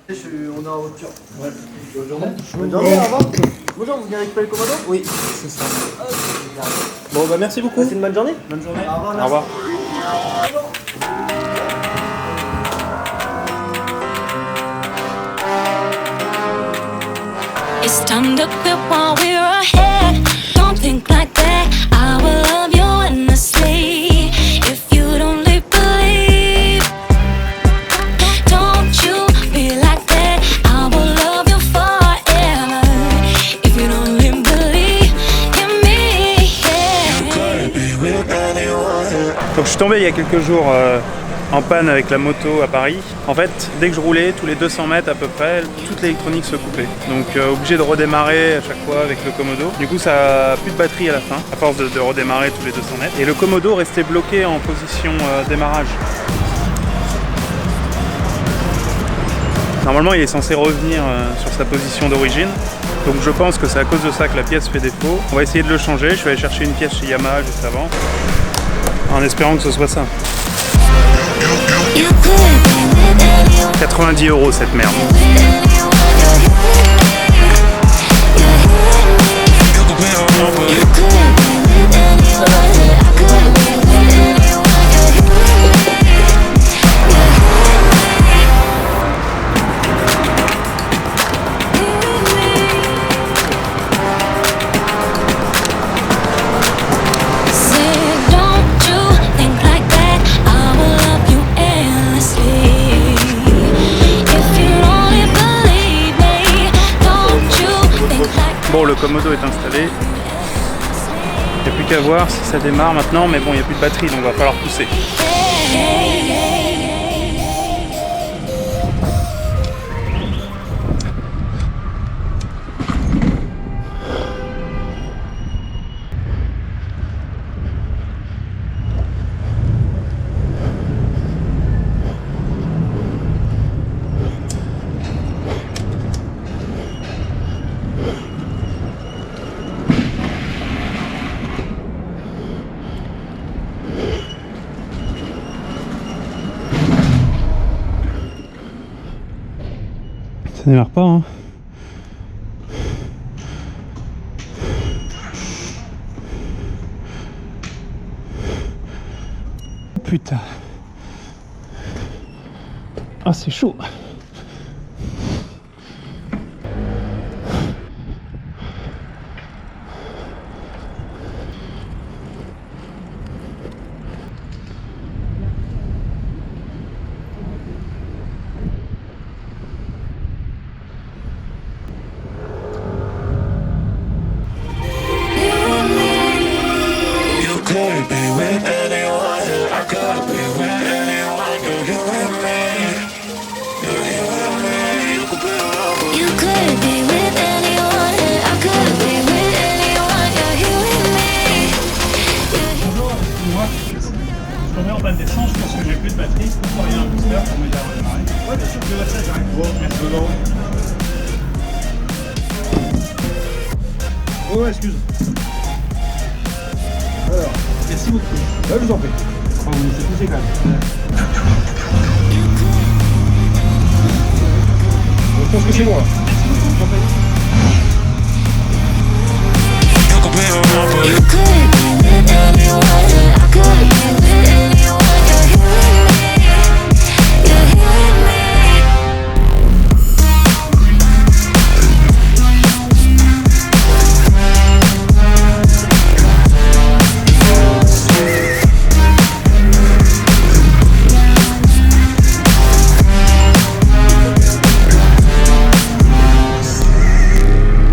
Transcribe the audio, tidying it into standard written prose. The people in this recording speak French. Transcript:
On est en voiture. Ouais. Bonne journée. Bonne journée, au revoir. Bonjour, vous venez récupérer le commodo? Oui, c'est ça. Bon, bah merci beaucoup. Passez une bonne journée. Bonne journée. Au revoir. Au revoir. It's time to quit while we're ahead. Don't think like that. I will love you endlessly. If you don't believe, don't you be like that. I will love you forever. If you don't believe in me, yeah. Donc je suis tombé il y a quelques jours en panne avec la moto à Paris. En fait, dès que je roulais, tous les 200 mètres à peu près, toute l'électronique se coupait. Donc obligé de redémarrer à chaque fois avec le commodo. Du coup, ça a plus de batterie à la fin, à force de redémarrer tous les 200 mètres. Et le commodo restait bloqué en position démarrage. Normalement, il est censé revenir sur sa position d'origine. Donc je pense que c'est à cause de ça que la pièce fait défaut. On va essayer de le changer. Je vais aller chercher une pièce chez Yamaha juste avant, en espérant que ce soit ça. 90 € cette merde. Bon, le commodo est installé. Il n'y a plus qu'à voir si ça démarre maintenant, mais bon, il n'y a plus de batterie, donc il va falloir pousser. Ça démarre pas, hein. Putain. Ah, c'est chaud. En panne d'essence, je pense que j'ai plus de batterie. Pourquoi rien un booster pour m'aider à redémarrer? Ouais, bien sûr, je vais voir ça, j'arrive. Bon, merci beaucoup. Oh, excuse. Alors, Merci beaucoup. là, je vous en prie. Enfin, vous me laissez pousser quand même. Je pense que c'est moi. Merci beaucoup.